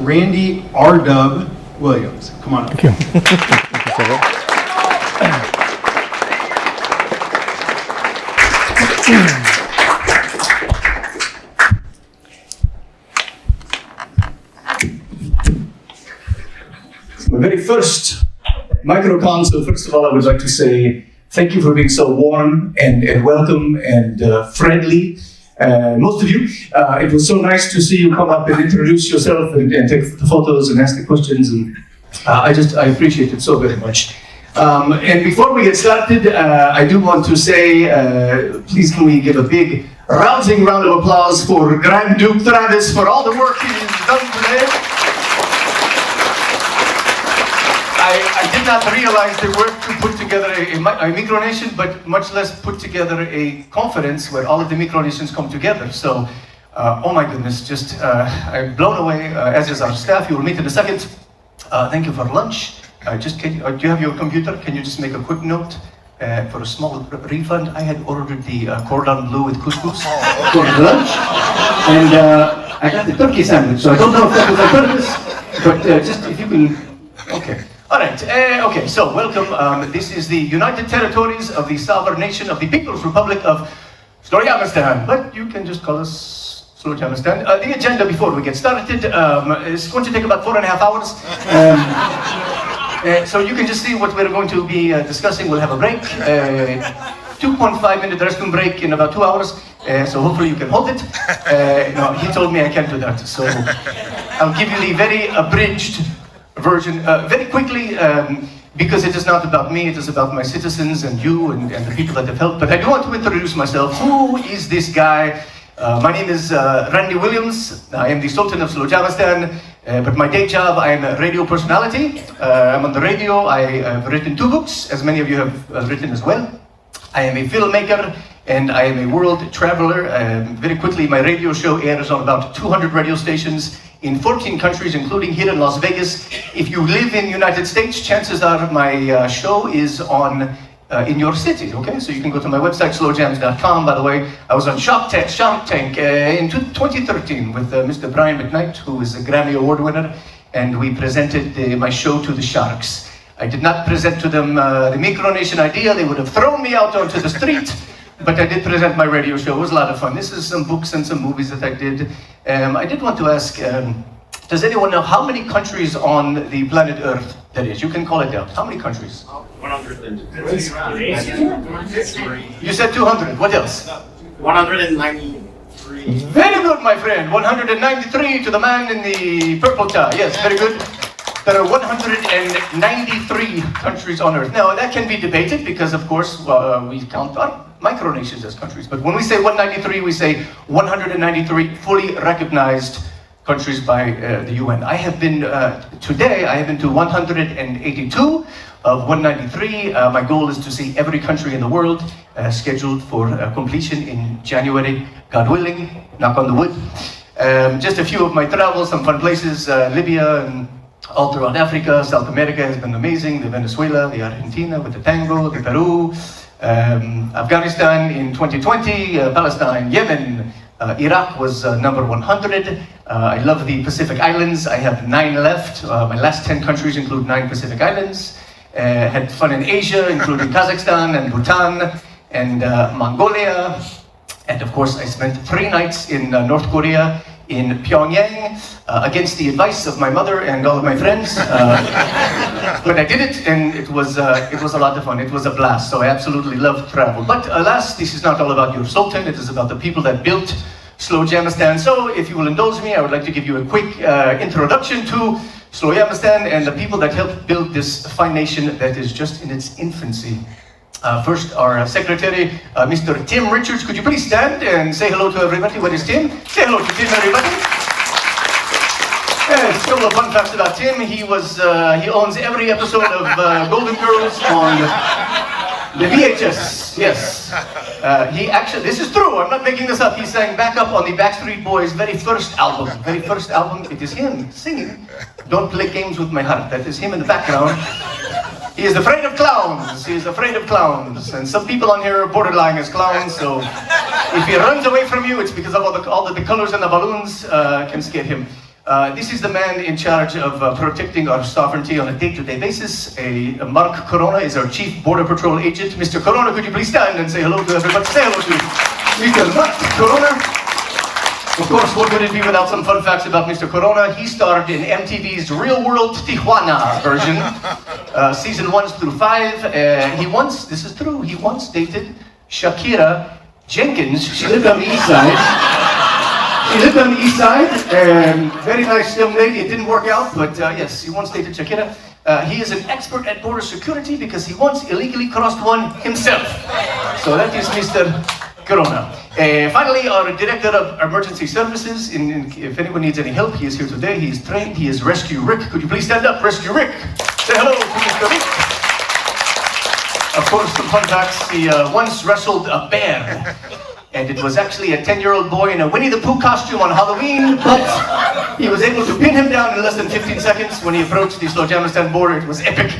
Randy R. Williams. Come on up. Thank you. Thank you, My very first MicroCon, so first of all, I would like to say thank you for being so warm and welcome and friendly. Most of you, it was so nice to see you come up and introduce yourself and take the photos and ask the questions, and I appreciate it so very much. And before we get started, I do want to say, please can we give a big rousing round of applause for Grand Duke Travis for all the work he's done today. I did not realize the work to put together a micronation, but much less put together a conference where all of the micronations come together. So, oh my goodness, just I'm blown away, as is our staff. You will meet in a second. Thank you for lunch. Do you have your computer? Can you just make a quick note for a small refund? I had ordered the cordon bleu with couscous for lunch, and I got the turkey sandwich. So I don't know if that was on purpose, but just if you can, okay. All right, okay, so welcome. This is the United Territories of the Sovereign Nation of the People's Republic of Slowjamastan, but you can just call us Slowjamastan. The agenda before we get started is going to take about 4.5 hours. So you can just see what we're going to be discussing. We'll have a break, 2.5-minute restroom break in about 2 hours, so hopefully you can hold it. No, he told me I can't do that, so I'll give you the very abridged version very quickly, because it is not about me, it is about my citizens and you and the people that have helped. But I do want to introduce myself. Who is this guy? My name is Randy Williams. I am the Sultan of Slowjamastan, but my day job, I am a radio personality. I'm on the radio. I have written 2 books, as many of you have written as well. I am a filmmaker, and I am a world traveler. Very quickly, my radio show airs on about 200 radio stations in 14 countries, including here in Las Vegas. If you live in the United States, chances are my show is on in your city, okay? So you can go to my website, slowjams.com. By the way, I was on Shark Tank in 2013 with Mr. Brian McKnight, who is a Grammy Award winner, and we presented my show to the sharks. I did not present to them the micronation idea. They would have thrown me out onto the street. But I did present my radio show. It was a lot of fun. This is some books and some movies that I did. I did want to ask, does anyone know how many countries on the planet Earth there is? You can call it out. How many countries? 103. You said 200. What else? 193. Very good, my friend. 193 to the man in the purple tie. Yes, very good. There are 193 countries on Earth. Now, that can be debated because, of course, we count our micronations as countries. But when we say 193, we say 193 fully recognized countries by the UN. I have been, today, I have been to 182 of 193. My goal is to see every country in the world scheduled for completion in January, God willing, knock on the wood. Just a few of my travels, some fun places, Libya and all throughout Africa. South America has been amazing. The Venezuela, the Argentina with the tango, the Peru, Afghanistan in 2020, Palestine, Yemen, Iraq was number 100. I love the Pacific Islands. I have 9 left. My last 10 countries include 9 Pacific Islands. Had fun in Asia, including Kazakhstan and Bhutan and Mongolia. And of course, I spent 3 nights in North Korea, in Pyongyang, against the advice of my mother and all of my friends. But I did it, and it was a lot of fun. It was a blast, so I absolutely love travel. But alas, this is not all about your Sultan. It is about the people that built Slowjamastan. So if you will indulge me, I would like to give you a quick introduction to Slowjamastan and the people that helped build this fine nation that is just in its infancy. First, our secretary, Mr. Tim Richards. Could you please stand and say hello to everybody? What is Tim? Say hello to Tim, everybody. A couple of fun facts about Tim. He owns every episode of Golden Girls on the VHS. Yes. He actually, this is true. I'm not making this up. He sang backup on the Backstreet Boys' very first album. It is him singing "Don't Play Games with My Heart." That is him in the background. He is afraid of clowns. He is afraid of clowns. And some people on here are borderline as clowns, so if he runs away from you, it's because of all the colors and the balloons can scare him. This is the man in charge of protecting our sovereignty on a day-to-day basis. Mark Corona is our Chief Border Patrol Agent. Mr. Corona, could you please stand and say hello to everybody? Say hello to Mr. Mark Corona. Of course, what would it be without some fun facts about Mr. Corona? He starred in MTV's Real World Tijuana version, season 1 through 5. He once, this is true, he once dated Shakira Jenkins. She lived on the east side. Very nice young lady. It didn't work out, but yes, he once dated Shakira. He is an expert at border security because he once illegally crossed one himself. So that is Mr. Corona. Finally, our Director of Emergency Services, if anyone needs any help, he is here today. He is trained. He is Rescue Rick. Could you please stand up, Rescue Rick? Say hello to Mr. Rick. Of course, some fun facts. He once wrestled a bear. And it was actually a 10-year-old boy in a Winnie the Pooh costume on Halloween, but he was able to pin him down in less than 15 seconds when he approached the Slowjamastan border. It was epic.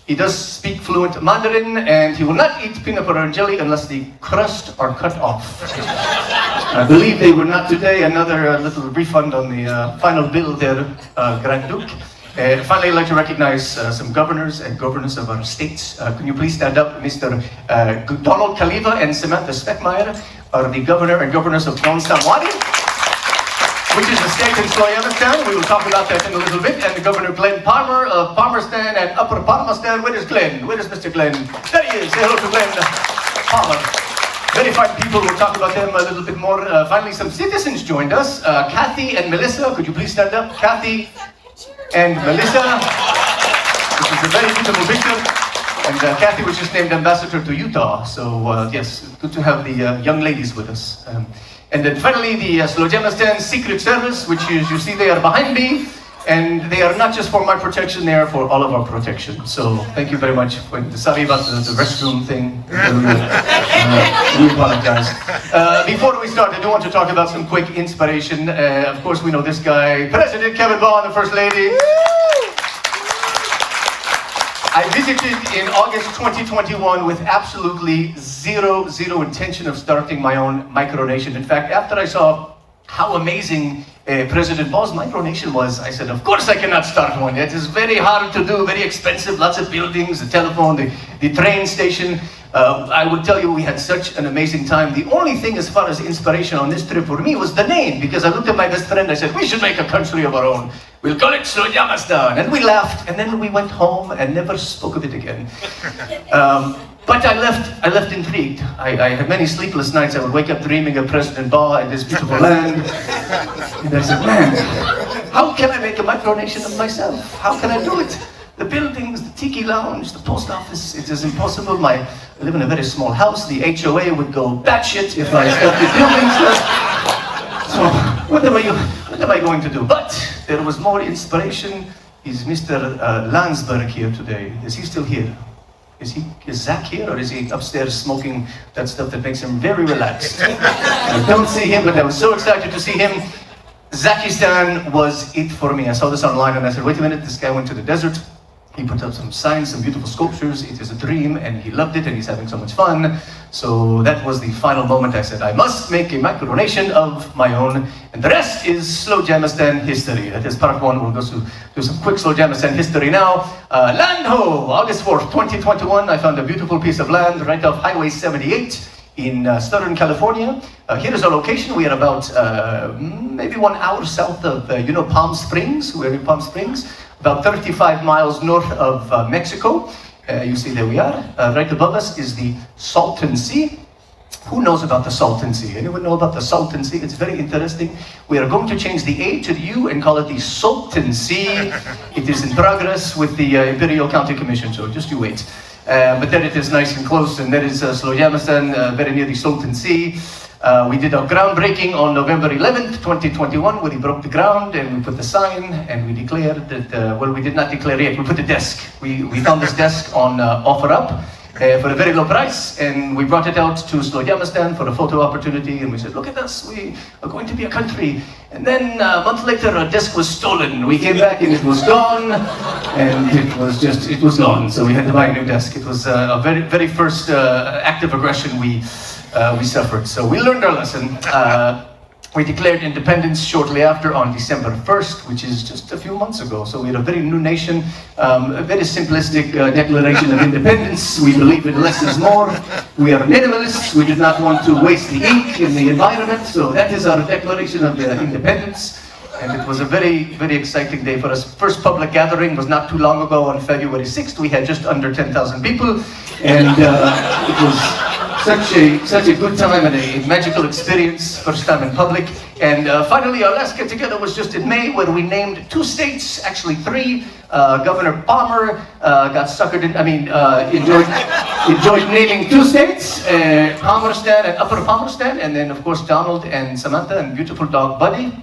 He does speak fluent Mandarin, and he will not eat peanut butter and jelly unless the crust are cut off. I believe they were not today. Another little refund on the final bill there, Grand Duke. Finally, I'd like to recognize some governors and governors of our states. Can you please stand up? Mr. Donald Kaliva and Samantha Speckmeyer are the governor and governors of Nonsamwadi, which is a state in Slowjamastan. We will talk about that in a little bit. And the Governor Glenn Palmer of Palmerston and Upper Palmerston. Where is Glenn? Where is Mr. Glenn? There he is. Say hello to Glenn Palmer. Very fine people. We'll talk about them a little bit more. Finally, some citizens joined us. Kathy and Melissa. Could you please stand up? Kathy and Melissa. This is a very beautiful picture. And Kathy was just named ambassador to Utah. So yes, good to have the young ladies with us. And then finally, the Slowjamastan Secret Service, which you see they are behind me. And they are not just for my protection, they are for all of our protection. So thank you very much. Sorry about the restroom thing. We apologize. Before we start, I do want to talk about some quick inspiration. Of course, we know this guy, President Kevin Baugh and the First Lady. I visited in August 2021 with absolutely zero intention of starting my own micronation. In fact, after I saw how amazing President Baugh's micronation was, I said, of course I cannot start one. It is very hard to do, very expensive, lots of buildings, the telephone, the train station. I would tell you we had such an amazing time. The only thing as far as inspiration on this trip for me was the name, because I looked at my best friend, I said, we should make a country of our own. We'll call it Slowjamastan. And we laughed, and then we went home and never spoke of it again. But I left intrigued. I had many sleepless nights. I would wake up dreaming of President Baugh and this beautiful land. And I said, man, how can I make a micronation of myself? How can I do it? The buildings, the tiki lounge, the post office, it is impossible. I live in a very small house. The HOA would go batshit if I started building stuff. So what am I going to do? But there was more inspiration. Is Mr. Landsberg here today? Is he still here? Is Zaq here, or is he upstairs smoking that stuff that makes him very relaxed? I don't see him, but I was so excited to see him. Zaqistan was it for me. I saw this online and I said, wait a minute, this guy went to the desert. He put up some signs, some beautiful sculptures. It is a dream, and he loved it, and he's having so much fun. So that was the final moment. I said, I must make a micronation of my own, and the rest is Slowjamastan history. That is part one. We'll go to do some quick Slowjamastan history now. Land ho! August 4th, 2021, I found a beautiful piece of land right off Highway 78 in Southern California. Here is our location. We are about maybe 1 hour south of, Palm Springs. We're in Palm Springs. About 35 miles north of Mexico. You see, there we are. Right above us is the Salton Sea. Who knows about the Salton Sea? Anyone know about the Salton Sea? It's very interesting. We are going to change the A to the U and call it the Sultan Sea. It is in progress with the Imperial County Commission, so just you wait. But then it is nice and close, and that is Slowjamastan, very near the Salton Sea. We did our groundbreaking on November 11th, 2021, where we broke the ground and we put the sign, and we declared that, well, we did not declare yet, we put the desk. We found this desk on OfferUp for a very low price, and we brought it out to Slowjamastan for a photo opportunity, and we said, look at us, we are going to be a country. And then a month later, our desk was stolen. We came back and it was gone, and it was gone, so we had to buy a new desk. It was a very first act of aggression we suffered. So we learned our lesson. We declared independence shortly after on December 1st, which is just a few months ago. So we're a very new nation, a very simplistic declaration of independence. We believe in less is more. We are minimalists. We did not want to waste the ink in the environment. So that is our declaration of independence. And it was a very, very exciting day for us. First public gathering was not too long ago on February 6th. We had just under 10,000 people. And it was such a good time and a magical experience, first time in public. And finally, our last get together was just in May, where we named 2 states, actually 3. Governor Palmer got suckered in, enjoyed naming 2 states, Palmerston and Upper Palmerston, and then of course Donald and Samantha and beautiful dog Buddy.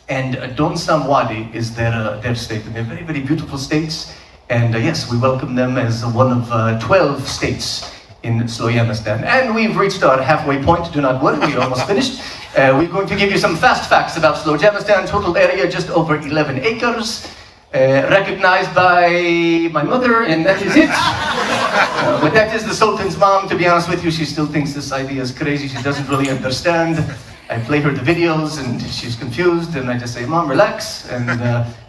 And Don Samwadi is their state, and they're very, very beautiful states. And yes, we welcome them as one of 12 states in Slowjamastan. And we've reached our halfway point, do not worry, we're almost finished. We're going to give you some fast facts about Slowjamastan. Total area just over 11 acres, recognized by my mother, and that is it. But that is the Sultan's mom. To be honest with you, she still thinks this idea is crazy. She doesn't really understand. I play her the videos and she's confused, and I just say, Mom, relax, and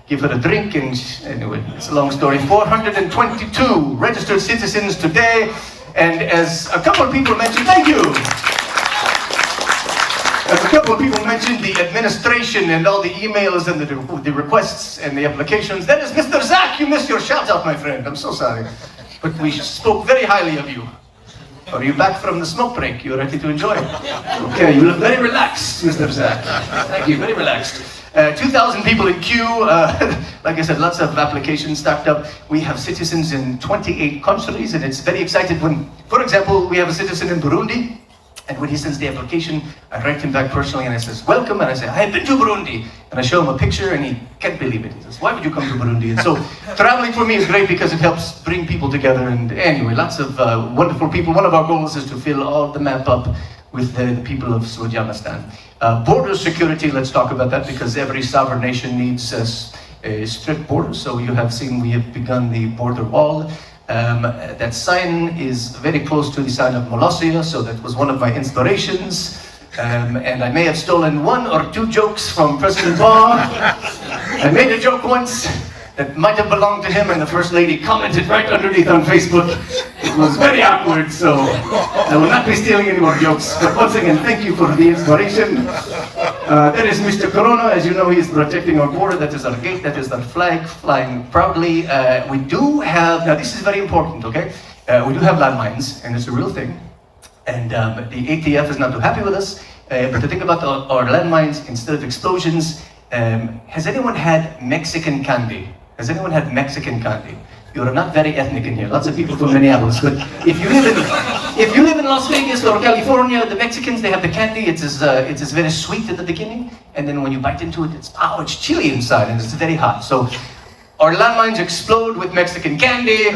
give her a drink, and anyway, it's a long story. 422 registered citizens today. And as a couple of people mentioned, thank you! As a couple of people mentioned, the administration and all the emails and the requests and the applications, that is Mr. Zaq, you missed your shout out, my friend. I'm so sorry. But we spoke very highly of you. Are you back from the smoke break? You're ready to enjoy it? Okay, you look very relaxed, Mr. Zaq. Thank you, very relaxed. 2,000 people in queue. Like I said, lots of applications stacked up. We have citizens in 28 countries, and it's very exciting when, for example, we have a citizen in Burundi, and when he sends the application, I write him back personally, and I says, welcome, and I say, I have been to Burundi, and I show him a picture, and he can't believe it. He says, why would you come to Burundi? And so, traveling for me is great because it helps bring people together, and anyway, lots of wonderful people. One of our goals is to fill all the map up with the people of Slowjamastan. Border security, let's talk about that, because every sovereign nation needs a strict border. So you have seen we have begun the border wall. That sign is very close to the sign of Molossia, so that was one of my inspirations. And I may have stolen 1 or 2 jokes from President Baugh. I made a joke once that might have belonged to him, and the First Lady commented right underneath on Facebook. It was very awkward, so I will not be stealing any more jokes. But once again, thank you for the inspiration. That is Mr. Corona. As you know, he is protecting our border. That is our gate. That is our flag flying proudly. We do have, now this is very important, okay? We do have landmines, and it's a real thing. And the ATF is not too happy with us. But the thing about our landmines, instead of explosions, has anyone had Mexican candy? Has anyone had Mexican candy? You are not very ethnic in here. Lots of people from Minneapolis. But if you live in Las Vegas or California, the Mexicans, they have the candy. It's very sweet at the beginning, and then when you bite into it, it's chili inside, and it's very hot. So our landmines explode with Mexican candy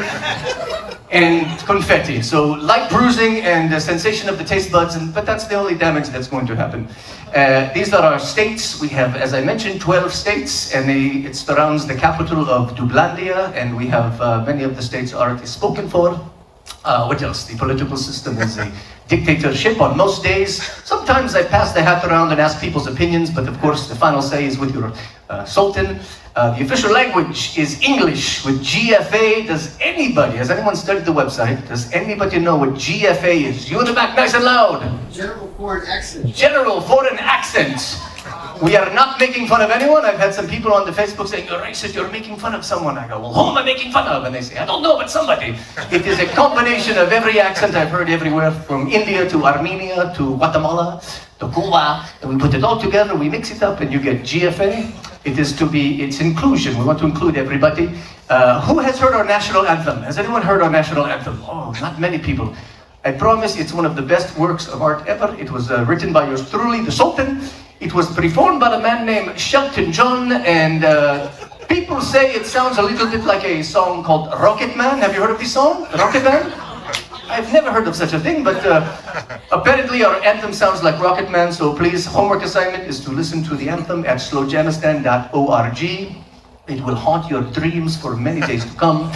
and confetti. So light bruising and the sensation of the taste buds, but that's the only damage that's going to happen. These are our states. We have, as I mentioned, 12 states, and it surrounds the capital of Dublandia, and we have many of the states already spoken for. What else? The political system is a dictatorship on most days. Sometimes I pass the hat around and ask people's opinions, but of course the final say is with your Sultan. The official language is English with GFA. Has anyone studied the website? Does anybody know what GFA is? You in the back, nice and loud. General Foreign Accent. General Foreign Accent. We are not making fun of anyone. I've had some people on the Facebook saying, you're racist, you're making fun of someone. I go, well, who am I making fun of? And they say, I don't know, but somebody. It is a combination of every accent I've heard everywhere, from India to Armenia to Guatemala to Cuba. And we put it all together, we mix it up, and you get GFA. It's inclusion. We want to include everybody. Who has heard our national anthem? Has anyone heard our national anthem? Oh, not many people. I promise it's one of the best works of art ever. It was written by yours truly, the Sultan. It was performed by a man named Shelton John, and people say it sounds a little bit like a song called Rocket Man. Have you heard of this song, Rocket Man? I've never heard of such a thing, but apparently our anthem sounds like Rocket Man, so please, homework assignment is to listen to the anthem at slowjamastan.org. It will haunt your dreams for many days to come.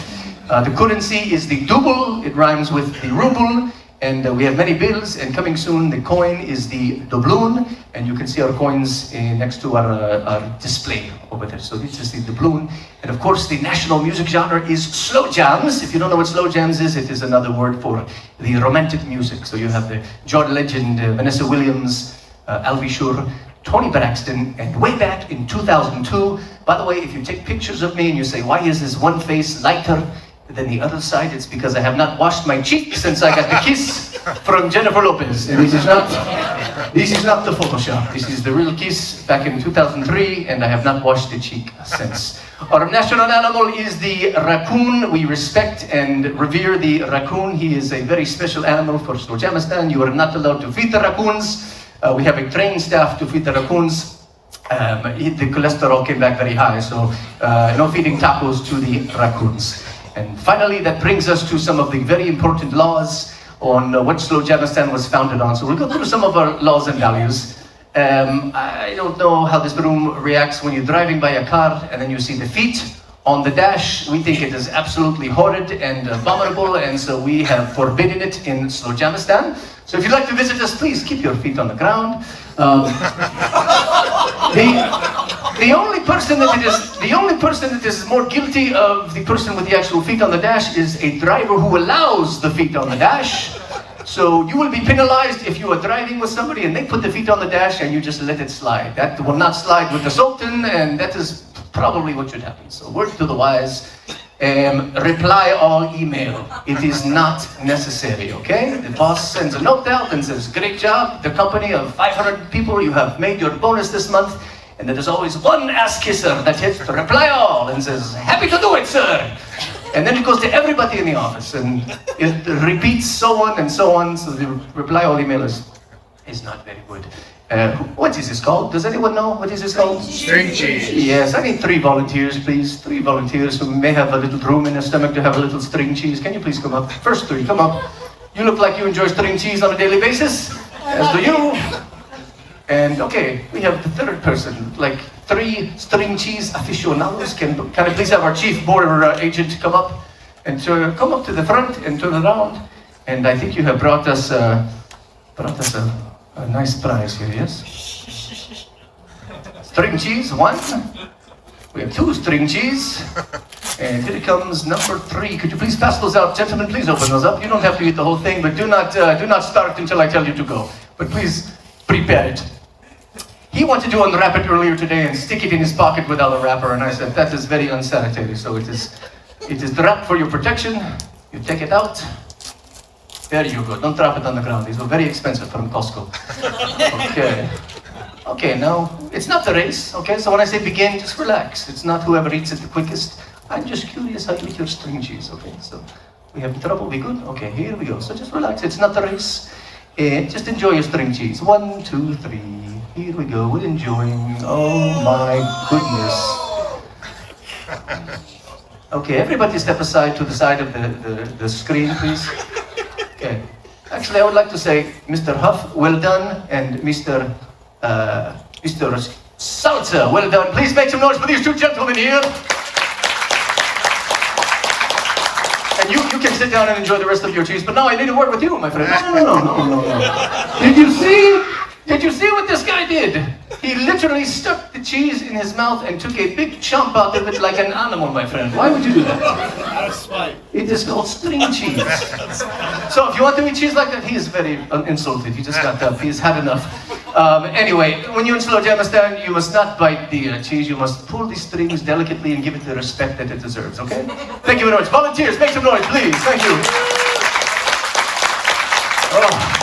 The currency is the duble. It rhymes with the ruble. And we have many bills, and coming soon, the coin is the doubloon, and you can see our coins next to our display over there. So this is the doubloon. And of course, the national music genre is slow jams. If you don't know what slow jams is, it is another word for the romantic music. So you have the John Legend, Vanessa Williams, Alvy Shur, Tony Braxton, and way back in 2002, by the way, if you take pictures of me and you say, why is this one face lighter than the other side, it's because I have not washed my cheek since I got the kiss from Jennifer Lopez. And this is not the Photoshop. This is the real kiss back in 2003, and I have not washed the cheek since. Our national animal is the raccoon. We respect and revere the raccoon. He is a very special animal for Slowjamastan. You are not allowed to feed the raccoons. We have a trained staff to feed the raccoons. The cholesterol came back very high, so no feeding tacos to the raccoons. And finally, that brings us to some of the very important laws on what Slowjamastan was founded on. So we'll go through some of our laws and values. I don't know how this room reacts when you're driving by a car and then you see the feet on the dash. We think it is absolutely horrid and abominable, and so we have forbidden it in Slowjamastan. So if you'd like to visit us, please keep your feet on the ground. The only person that is more guilty of the person with the actual feet on the dash is a driver who allows the feet on the dash. So you will be penalized if you are driving with somebody and they put the feet on the dash and you just let it slide. That will not slide with the Sultan, and that is probably what should happen. So word to the wise, reply all email. It is not necessary, okay? The boss sends a note out and says, great job, the company of 500 people, you have made your bonus this month. And there is always one ass kisser that hits the reply all and says, happy to do it, sir. And then it goes to everybody in the office, and it repeats so on and so on. So the reply all email is not very good. What is this called? Does anyone know what is this called? String cheese. Yes, I need 3 volunteers, please. 3 volunteers who may have a little room in their stomach to have a little string cheese. Can you please come up? First 3, come up. You look like you enjoy string cheese on a daily basis, as do you. And okay, we have the 3rd person, like 3 string cheese aficionados. Can I please have our chief border agent come up and come up to the front and turn around? And I think you have brought us a nice prize here, yes? String cheese, 1. We have 2 string cheese. And here comes number 3. Could you please pass those out? Gentlemen, please open those up. You don't have to eat the whole thing, but do not start until I tell you to go. But please prepare it. He wanted to unwrap it earlier today and stick it in his pocket without a wrapper, and I said, that is very unsanitary. So it is wrapped for your protection. You take it out. There you go. Don't drop it on the ground. These were very expensive from Costco. Okay. Okay, now, it's not the race, okay? So when I say begin, just relax. It's not whoever eats it the quickest. I'm just curious how you eat your string cheese, okay? So we have trouble, we good? Okay, here we go. So just relax. It's not the race. Just enjoy your string cheese. 1, 2, 3. Here we go. We're enjoying. Oh my goodness. Okay, everybody step aside to the side of the screen, please. Okay. Actually, I would like to say, Mr. Huff, well done, and Mr. Salsa, well done. Please make some noise for these 2 gentlemen here. And you can sit down and enjoy the rest of your cheese, but now I need a word with you, my friend. No. Did you see what this guy did? He literally stuck the cheese in his mouth and took a big chomp out of it like an animal, my friend. Why would you do that? Out of spite. It is called string cheese. So if you want to eat cheese like that, he is very insulted. He just got up. He's had enough. Anyway, when you're in Slowjamastan, you must not bite the cheese. You must pull the strings delicately and give it the respect that it deserves, okay? Thank you very much. Volunteers, make some noise, please. Thank you. Oh.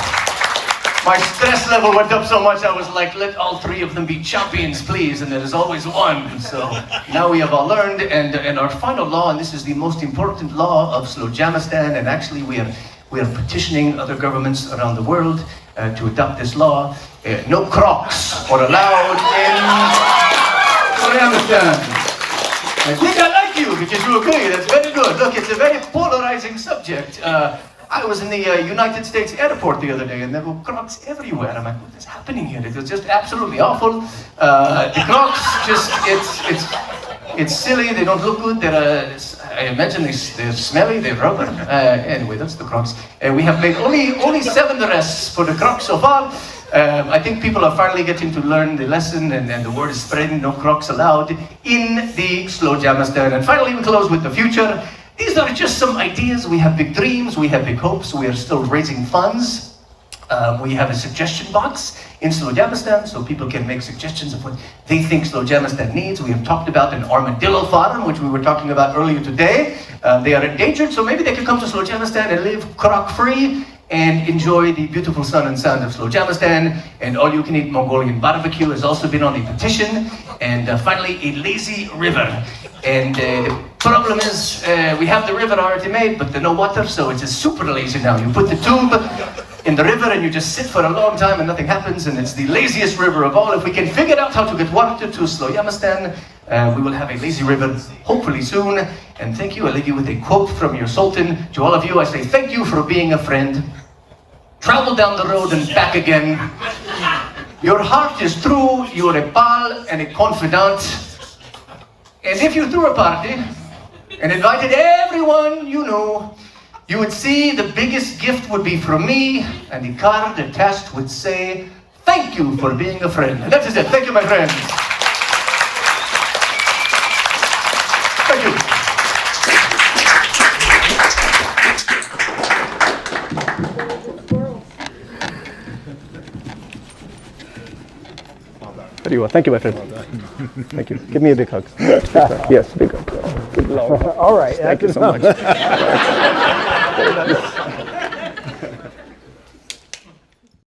My stress level went up so much, I was like, let all 3 of them be champions, please, and there is always one. So now we have all learned, and our final law, and this is the most important law of Slowjamastan, and actually we are petitioning other governments around the world to adopt this law. No crocs are allowed in Slowjamastan. I think I like you because you agree. That's very good. Look, it's a very polarizing subject. I was in the United States airport the other day, and there were crocs everywhere. I'm like, what is happening here? It was just absolutely awful. The crocs, just it's silly. They don't look good. They're I imagine they're smelly, they're rubber. Anyway, that's the Crocs. We have made only 7 arrests for the Crocs so far. I think people are finally getting to learn the lesson, and the word is spreading, no Crocs allowed in the Slowjamastan. And finally, we close with the future. These are just some ideas. We have big dreams, we have big hopes, we are still raising funds. We have a suggestion box in Slowjamastan, so people can make suggestions of what they think Slowjamastan needs. We have talked about an armadillo farm, which we were talking about earlier today. They are endangered, so maybe they could come to Slowjamastan and live croc-free and enjoy the beautiful sun and sound of Slowjamastan. And all-you-can-eat Mongolian barbecue has also been on the petition. And finally, a lazy river. And the problem is, we have the river already made, but there's no water, so it's super lazy now. You put the tube in the river and you just sit for a long time and nothing happens, and it's the laziest river of all. If we can figure out how to get water to Slowjamastan, we will have a lazy river hopefully soon. And thank you. I leave you with a quote from your Sultan. To all of you, I say thank you for being a friend. Travel down the road and back again. Your heart is true, you're a pal and a confidant. And if you threw a party and invited everyone you know, you would see the biggest gift would be from me, and the card attached would say, thank you for being a friend. And that is it. Thank you, my friends. Thank you. Very well. Thank you, my friend. Thank you. Give me a big hug. Yes, big hug. Good Lord. All right. Thank you so much. Very nice.